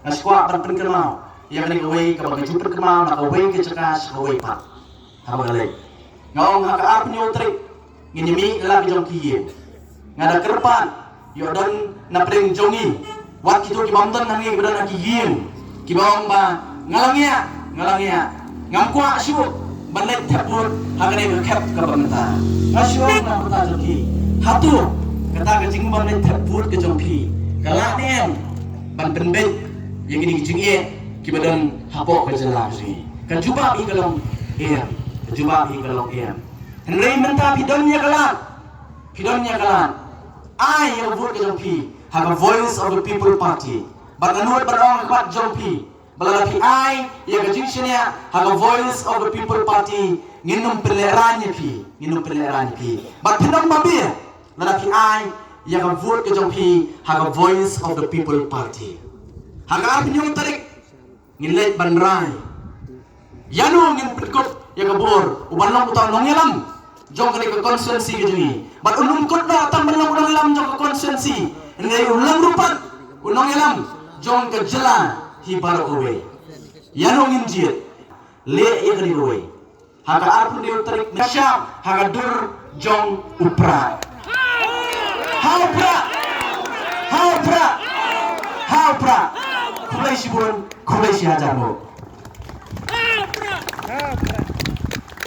Ngaskuak ban penkemau. Yang ni kawai kabang jumpa kemau nak kawai ke cekas kawai pak. Haba galai. Ngong haka ar penyotrik. Nginyemi kelak jong kiye. Ngada kerpan. Yodon na pring jongi. Wat kitu ki bamdan nangi bedan aki yin. Ki bawang ba ngalangia. Ngamkuak syuk banlet tapur hagane kep kabang ta. Ngasyuk na kota joki. Hatu kata kecing banlet tapur ke jongki. Kalak nem ban penbet yang ini kicing ki badan hapok ke jelas ni. Kan cuba bi kalong em. Cuba bi kalong em. Henry menta pidonnya kalan. I yang vote ke jongki have a voice of the people party. Baganut barong kwat jongki. Balalapi I yang kejingnya have a voice of the people party. Nginum peleranya pi. But pinong mabir. Lalapi I yang vote ke jongki have a voice of the people party. Haga pinyong tarik ngilet banrai. Yanu ngin perkop yang kabur ubanong utang nong yalam. Jong kali ke konsensi ke jungi. Bat unum kot na tang banong udang yalam jong ke konsensi. Ngai ulang rupat unong yalam jong ke jela hibar owe. Yanu ngin jiet le ikali owe. Haga arpu dia tarik nasyam haga dur jong upra. Haupra. Kulai si hajarmu.